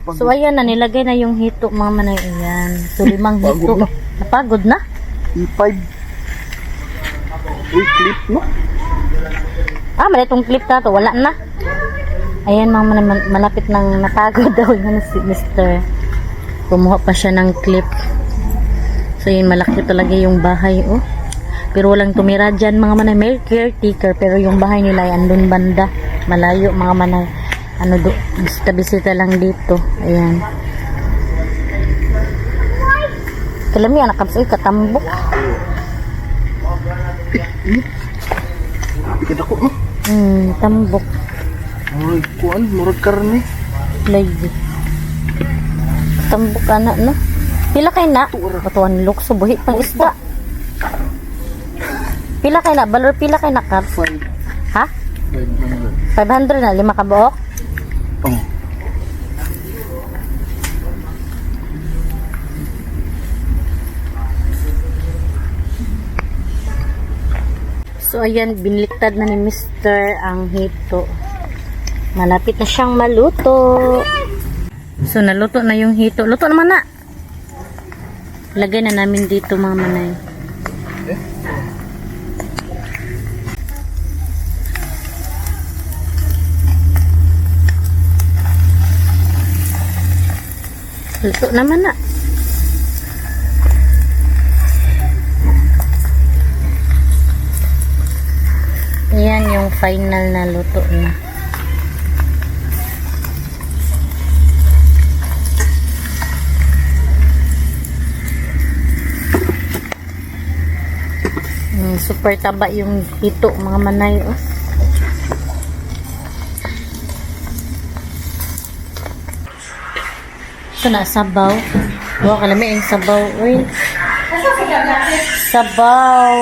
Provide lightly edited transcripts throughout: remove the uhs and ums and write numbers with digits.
So ayan na, nilagay na yung hito mga manay. Ayan. So 5 hito. Na. Napagod na? E5. Uy, clip no? Mali itong clip na to. Wala na. Ayan mga manay, malapit nang napagod daw yun si Mr. Kumuha pa siya ng clip. So yun, malaki talaga yung bahay oh. Pero walang tumira dyan mga manay. May caretaker pero yung bahay nila ay andun banda. Malayo mga manay. Ano do, bisita-bisita lang dito. Ayan. Kalami anak kapsay katambok. Kita ko no? Tambok. Ay, kuan, murag karne. Lagi. Tambok anak no. Pila kay na? Batuan lukso buhi pang isda. Pila kay na? Balor pila kay na kaps? Ha? 500 na 5 ka buok? Oh. So ayan, biniliktad na ni Mr. ang hito. Malapit na siyang maluto. So naluto na yung hito. Luto naman na. Lagay na namin dito mga manay. Luto naman na. Ayan yung final na luto na. Super taba yung hito mga manay oh. Ito na sabaw. Wow, kalami yung sabaw. Uy. Sabaw.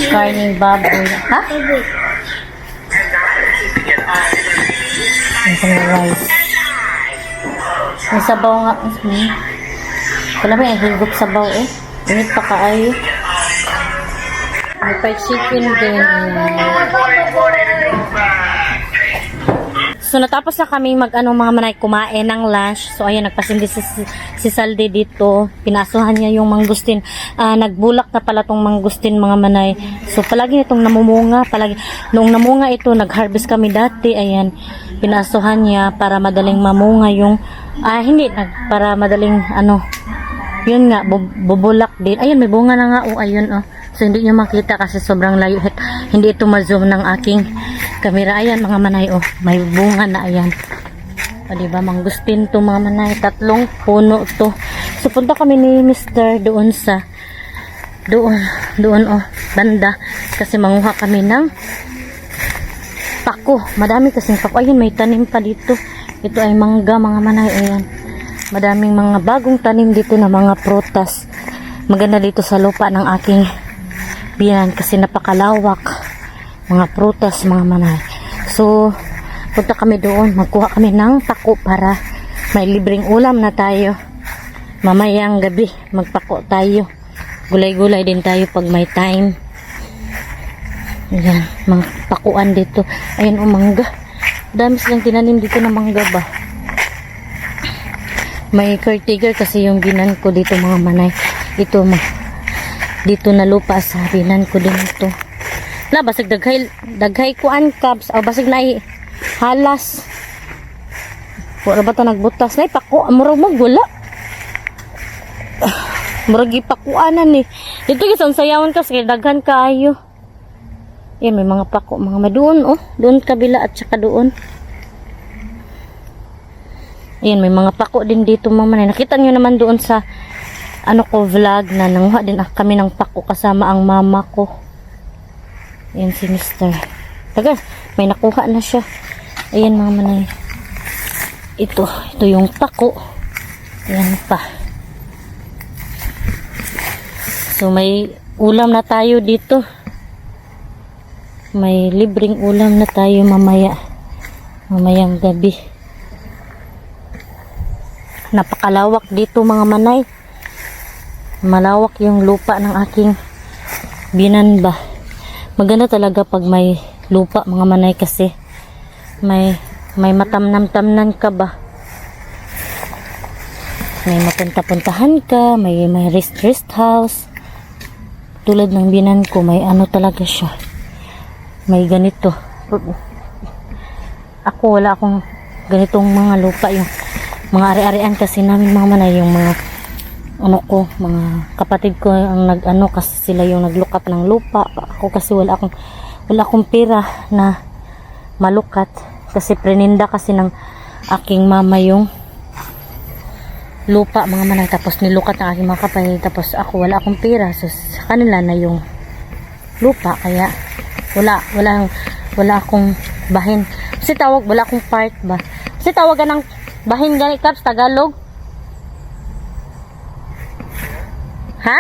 Karning baboy. Ha? Ang rice. May sabaw nga. Kalami yung higop sabaw eh. Init pa kaayo. May fried chicken din. So natapos na kami mga manay kumain ng lunch. So ayan, nagpasindi si Salde dito. Pinasuhan niya yung mangustin. Nagbulak na pala tong mangustin mga manay. So palagi itong namumunga. Noong namunga ito, nag-harvest kami dati. Ayan, pinasuhan niya para madaling mamunga yung para madaling yun nga, bubulak din. Ayan, may bunga na nga. Ayun So hindi nyo makita kasi sobrang layo. Hindi ito ma-zoom ng aking camera. Ayan mga manay may bunga na ayan. Diba, mangustin to mga manay. 3 puno to. So punta kami ni Mr. doon sa banda kasi manguha kami ng pako. Madami kasing pako. Ayun, may tanim pa dito. Ito ay mangga mga manay. Ayan, madaming mga bagong tanim dito na mga prutas. Maganda dito sa lupa ng aking biyan kasi napakalawak. Mga prutas mga manay. So punta kami doon, magkuha kami ng pako para may libreng ulam na tayo. Mamayang gabi magpako tayo. Gulay-gulay din tayo pag may time. Ayan, mga pakuan dito. Ayan mangga. Dami silang tinanim dito na mangga ba. May caretaker kasi yung binan ko dito mga manay. Ito dito na lupa sa binan ko din ito. Basig daghay kuan kabs o basig na halas. Wala ba ta nagbutas na pako amuro magwala. Murag ipakuanan ni. Dito gyud sayawon kasi daghan kaayo. Yan, may mga pako, mga madoon doon kabila at saka doon. Ayan, may mga pako din dito mga manay. Nakita nyo naman doon sa vlog na nanguha din kami ng pako kasama ang mama ko. Ayan si Mr. Taga, may nakuha na siya. Ayan mga manay. Ito yung pako. Ayan pa. So may ulam na tayo dito. May libreng ulam na tayo mamayang gabi. Napakalawak dito mga manay. Malawak yung lupa ng aking binan ba. Maganda talaga pag may lupa mga manay kasi may May matamnam-tamnan ka ba? May mapunta-puntahan ka, may rest house. Tulad ng binan ko, may ano talaga siya. May ganito. Ako, wala akong ganitong mga lupa. Yung mga ari-arian kasi namin mga manay, yung mga ano ko, mga kapatid ko ang nag-ano kasi sila yung nag-look up ng lupa. Ako kasi wala akong pera na malukat kasi preninda kasi ng aking mama yung lupa mga manay, tapos nilukat ng aking mga kapatid, tapos ako wala akong pera, so sa kanila na yung lupa, kaya wala akong bahin. Kasi tawag, wala akong part ba, kasi tawagan ng bahin gani Caps, Tagalog, ha?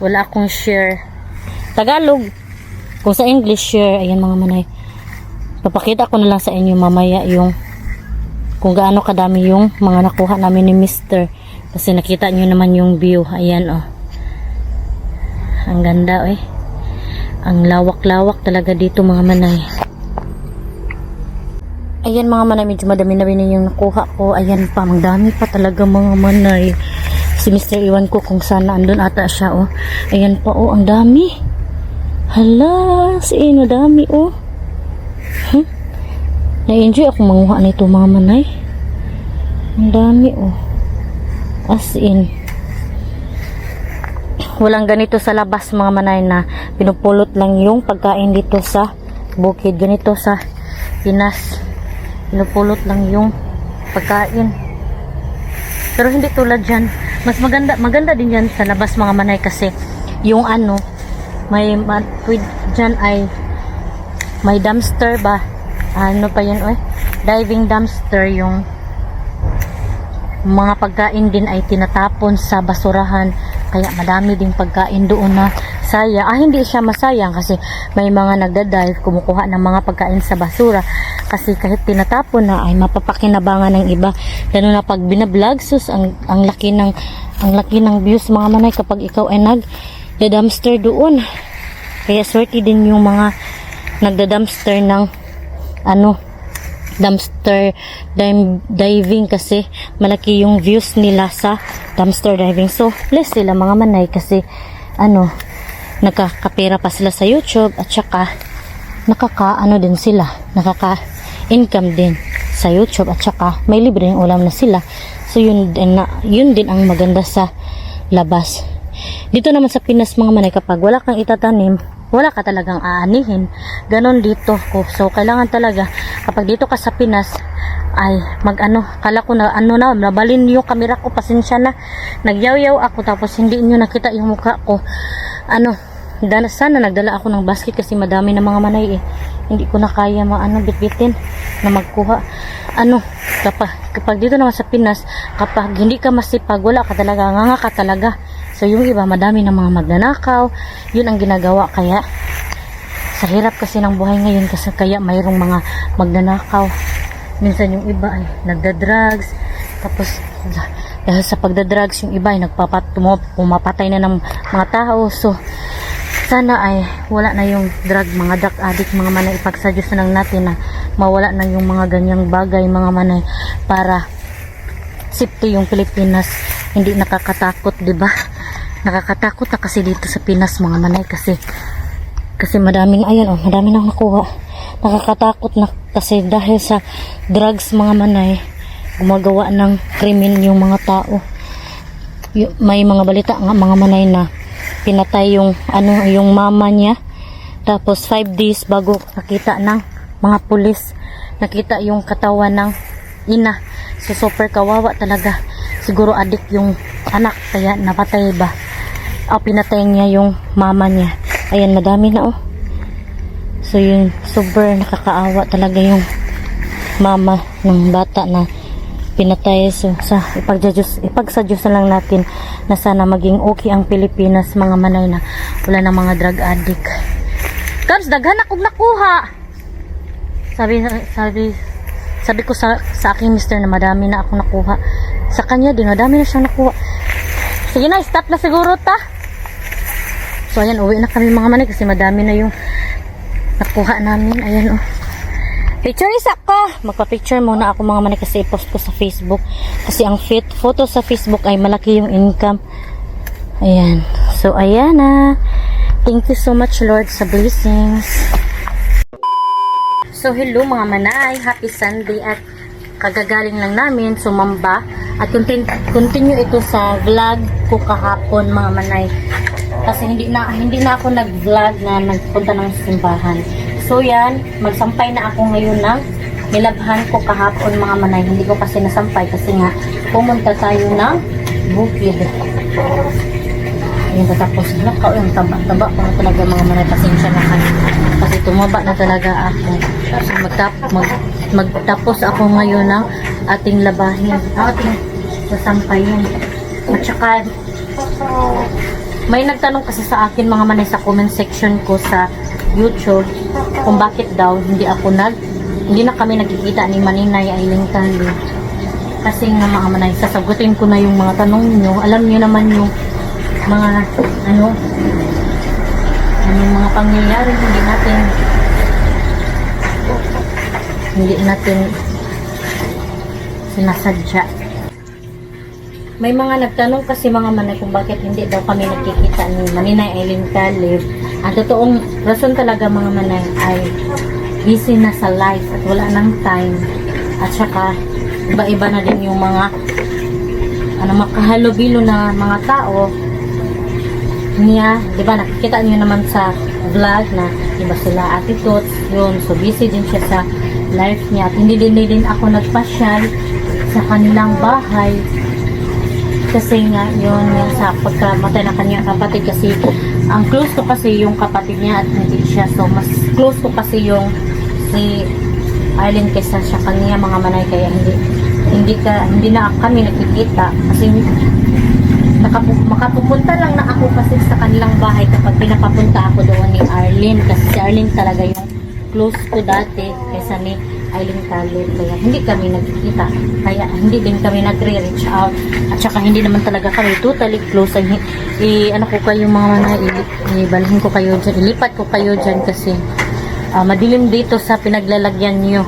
Wala akong share Tagalog, kung sa English share. Ayan mga manay, papakita ko na lang sa inyo mamaya yung kung gaano kadami yung mga nakuha namin ni Mr. Kasi nakita nyo naman yung view. Ayan oh. Ang ganda eh. Ang lawak-lawak talaga dito mga manay. Ayan mga manay, medyo madami-dami na yung nakuha ko. Ayan pa, ang dami pa talaga mga manay. Si Mr. iwan ko kung sana andun ata siya oh. Ayan pa oh, ang dami. Hala, sino dami oh. Na-enjoy ako manguha nito mga manay. Ang dami oh. As in, walang ganito sa labas mga manay na pinupulot lang yung pagkain dito sa bukid. Ganito sa Pinas, pinupulot lang yung pagkain. Pero hindi tulad dyan. Mas maganda din dyan sa labas mga manay kasi yung ano, may dyan ay may dumpster ba? Ano pa yun diving dumpster, yung mga pagkain din ay tinatapon sa basurahan, kaya madami ding pagkain doon na sayang. Hindi siya masayang kasi may mga nagda-dive, kumukuha ng mga pagkain sa basura, kasi kahit tinatapon na ay mapapakinabangan ng iba, lalo na pag binablog. Sus, ang laki ng views mga manay kapag ikaw ay nagda-dumpster doon. Kaya swerte din yung mga nagda-dumpster ng dumpster diving, kasi malaki yung views nila sa dumpster diving. So bless sila mga manay kasi nakakapera pa sila sa YouTube, at saka din sila, nakaka-income din sa YouTube, at saka may libreng ulam na sila. So yun din ang maganda sa labas. Dito naman sa Pinas mga manay, kapag wala kang itatanim, wala ka talagang aanihin. Ganon dito ko. So kailangan talaga kapag dito ka sa Pinas ay kala ko na nabalin yung camera ko, pasensya na, nagyaw-yaw ako tapos hindi niyo nakita yung mukha ko. Sana nagdala ako ng basket kasi madami na mga manay eh. Hindi ko na kaya bitbitin na magkuha. Kapag dito naman sa Pinas, kapag hindi ka masipag, wala ka talaga, nganga ka talaga. So yung iba, madami ng mga magnanakaw, yun ang ginagawa. Kaya sa hirap kasi ng buhay ngayon, kasi kaya mayroong mga magnanakaw. Minsan yung iba ay nagda-drugs, tapos dahil sa pagda-drugs yung iba ay pumapatay na ng mga tao. So sana ay wala na yung mga drug addict mga manay. Ipagsadyos na lang natin na mawala na yung mga ganyang bagay mga manay, para safety yung Pilipinas. Hindi nakakatakot, di ba? Nakakatakot na kasi dito sa Pinas mga manay, kasi madaming madami nang nakuha. Nakakatakot na kasi dahil sa drugs mga manay, gumagawa ng krimen yung mga tao. May mga balita nga mga manay na pinatay yung mama niya, tapos 5 days bago nakita ng mga pulis, nakita yung katawan ng ina. So super kawawa talaga. Siguro addict yung anak kaya napatay ba, pinatay niya yung mama niya. Ayan, madami na So yun, super nakakaawa talaga yung mama ng bata na pinatay. So ipagsadyos na lang natin na sana maging okay ang Pilipinas mga manay, na wala na mga drug addict. Cubs, daghan akong nakuha. Sabi ko sa aking mister na madami na ako nakuha. Sa kanya din, madami na siyang nakuha. Sige na, stop na siguro ta. So ayan, uwi na kami mga manay kasi madami na yung nakuha namin. Ayan Picture isa ko. Magpa-picture muna ako mga manay kasi i-post ko sa Facebook. Kasi ang photo sa Facebook ay malaki yung income. Ayan. So, ayan na. Thank you so much, Lord, sa blessings. So, hello mga manay. Happy Sunday at kagagaling lang namin sumamba. At continue ito sa vlog ko kahapon mga manay. Kasi hindi na ako nag-vlog na nagpunta ng simbahan. So yan, magsampay na ako ngayon ng nilabhan ko kahapon mga manay. Hindi ko kasi nasampay kasi nga pumunta tayo ng bukid. Ayun, tapos nakaw yung taba-taba ko na talaga mga manay. Pasensya na kayo. Kasi tumaba na talaga ako. So magtapos ako ngayon ng ating labahin. Ating sasampayin. At saka may nagtanong kasi sa akin mga manay sa comment section ko sa YouTube kung bakit daw hindi na kami nagkikita ni Maninay Aileen Candy. Kasi nga mga manay, sasagutin ko na yung mga tanong nyo. Alam nyo naman yung mga mga pangyayari hindi natin sinasadya. May mga nagtanong kasi mga manay kung bakit hindi daw kami nagkikita ni Maninay Aileen Caleb. Ang totoong rason talaga mga manay ay busy na sa life at wala nang time. At saka iba-iba na din yung mga makahalubilo na mga tao niya. Diba nakikita niyo naman sa vlog na iba sila attitudes yun. So busy din siya sa life niya. At hindi din ako nagpasyal sa kanilang bahay. Kasi nga yun sa pagkamatay ng kanyang kapatid, kasi ang close ko kasi yung kapatid niya at hindi siya, so mas close ko kasi yung si Arlene kaysa siya kanya mga manay, kaya hindi na kami nakikita kasi makapupunta lang na ako kasi sa kanilang bahay kapag pinapapunta ako doon ni Arlene, kasi si Arlene talaga yung close ko dati kaysa ni Aileen Caleb, kaya hindi kami nagkikita, kaya hindi din kami nagre-reach out, at saka hindi naman talaga kami totally close. Ano ko kayo mga manay, ibalhin ko kayo dyan, ilipat ko kayo dyan kasi madilim dito sa pinaglalagyan nyo.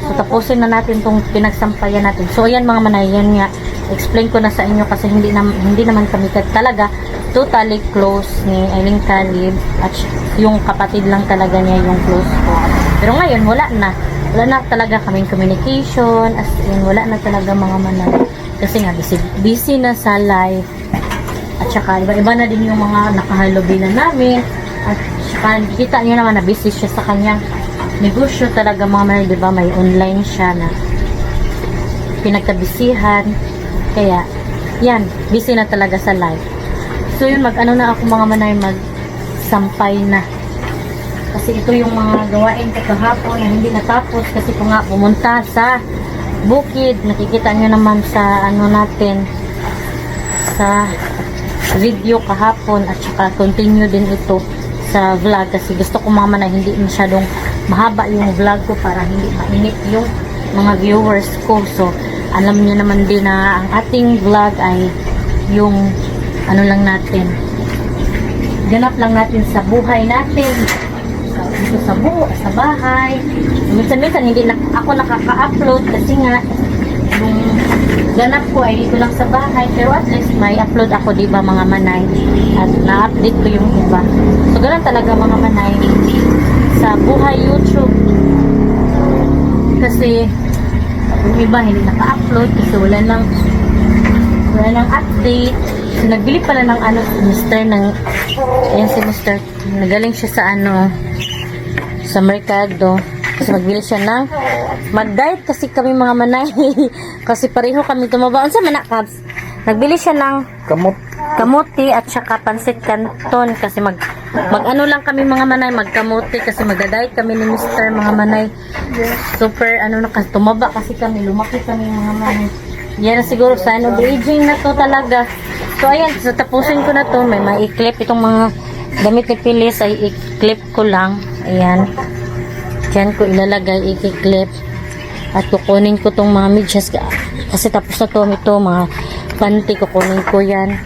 So tapusin na natin tong pinagsampayan natin. So ayan mga manay, yan nga explain ko na sa inyo kasi hindi naman kami talaga totally close ni Aileen Caleb, at yung kapatid lang talaga niya yung close ko. Pero ngayon wala na talaga kaming communication, as in wala na talaga mga manay kasi nga busy na sa life. At saka iba-iba na din yung mga nakahalubila namin, at saka kita nyo naman na busy siya sa kanyang negosyo talaga mga manay, diba may online siya na pinagkabisihan, kaya yan, busy na talaga sa life. So yun, na ako mga manay, magsampay na. Kasi ito yung mga gawain ko kahapon na hindi natapos kasi ko nga pumunta sa bukid. Nakikita nyo naman sa natin sa video kahapon, at saka continue din ito sa vlog kasi gusto ko mga na hindi masyadong mahaba yung vlog ko para hindi mainip yung mga viewers ko. So alam niyo naman din na ang ating vlog ay yung lang natin, ganap lang natin sa buhay natin dito sa bahay. Minsan hindi na ako nakaka-upload kasi nga yung ganap ko ay dito lang sa bahay, pero at least may upload ako, diba mga manay, at na-update ko yung iba. So ganun talaga mga manay sa buhay YouTube, kasi yung iba hindi naka-upload kasi wala nang update. So nagbili pala ng Mr. ayan si Mr. nagaling siya sa sa merkado kasi magbili siya ng mag-diet kasi kami mga manay kasi pareho kami tumaba. Unsa man na Kabs? Nagbili siya ng kamuti at saka pansit canton kasi mag lang kami mga manay, magkamuti kasi mag-diet kami ni Mr. mga manay. Super kasi tumaba kasi kami, lumaki kami mga manay. Yan na siguro sign of aging na to talaga. So ayan, so tapusin ko na to, may ma-clip itong mga damit ni Pilis ay i-clip ko lang. Ayan. Diyan ko ilalagay, i-clip. At kukunin ko tong mga medyas. Kasi tapos na to, ito, mga panty, kukunin ko yan.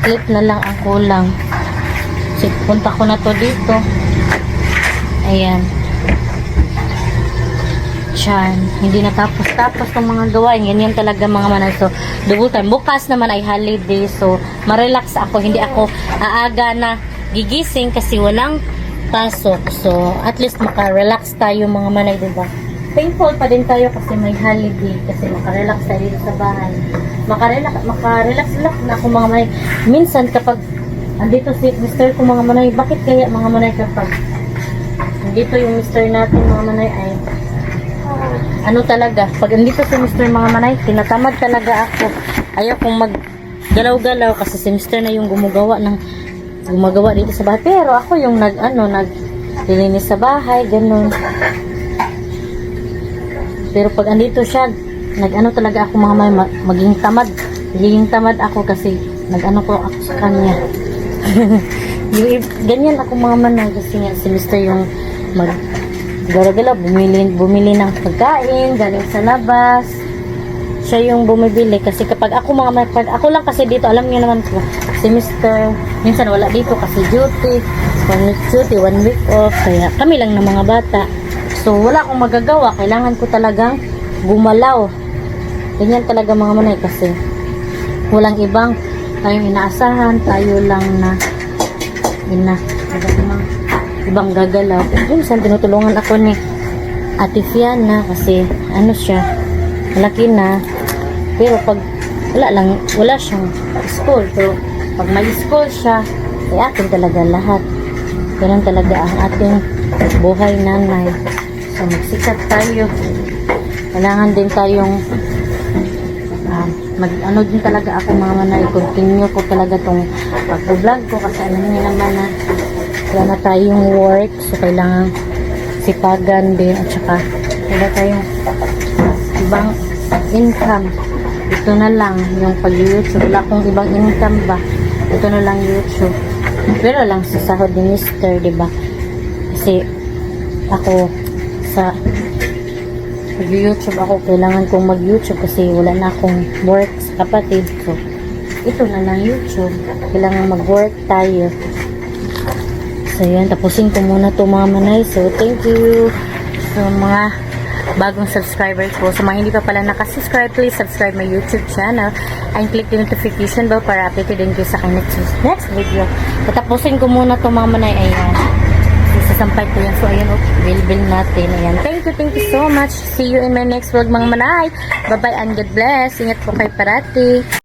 Clip na lang ang kulang. So, punta ko na to dito. Ayan. Diyan, hindi natapos-tapos ng mga gawain. Ganyan talaga mga manay. So, double time. Bukas naman ay holiday. So, marelax ako. Hindi ako aaga na gigising kasi walang pasok. So, at least makarelax tayo mga manay, diba? Thankful pa din tayo kasi may holiday. Kasi makarelax tayo dito sa bahay. Makarelax na ako mga manay. Minsan kapag andito si Mr. ko mga manay, bakit kaya mga manay kapag andito yung Mr. natin mga manay ay ano talaga, pag andito si Mr. mga manay, tinatamad talaga ako. Ayaw kong maggalaw-galaw kasi si Mr. na yung gumagawa dito sa bahay. Pero ako yung naglilinis sa bahay, ganun. Pero pag andito siya, talaga ako mga manay, maging tamad ako kasi ko ako sa kanya. Ganyan ako mga manay kasi nga si Mr. yung gala-gala, bumili ng pagkain, galing sa labas. Siya yung bumibili. Kasi kapag ako ako lang kasi dito, alam niyo naman po, si Mr. minsan wala dito kasi duty. 1 week duty, 1 week off. Kaya kami lang ng mga bata. So, wala akong magagawa. Kailangan ko talagang gumalaw. Ganyan talaga mga manay kasi walang ibang tayong inaasahan. Tayo lang na ibang gagalaw. Minsan tinutulungan ako ni Ate Fiana kasi siya, malaki na. Pero pag wala siyang school. Pero pag may school siya, ay atin talaga lahat. Ganun talaga ang ating buhay nanay. So magsikat tayo. Kailangan din tayong din talaga ako mga manay. Continue ko talaga tong pag-vlog ko kasi niyo naman na wala na tayong work, so kailangan sipagan din at saka wala tayong ibang income. Ito na lang yung pag-YouTube. Wala akong ibang income ba, ito na lang YouTube. Pero lang sa sahod ni Mr. diba? Kasi ako sa pag-YouTube ako, kailangan kong mag-YouTube kasi wala na akong work sa kapatid. So ito na lang YouTube, kailangan mag-work tayo. So yan, tapusin ko muna to mga manay. So thank you sa mga bagong subscribers ko. Sa mga hindi pa pala nakasubscribe, please subscribe my YouTube channel and click the notification bell para updated din kayo sa aking next video. Tapusin ko muna to mga manay. Ayan, isasampay ko yan. So ayan, bill natin. Ayan, thank you so much. See you in my next vlog mga manay. Bye bye and God bless. Ingat po kayo parati.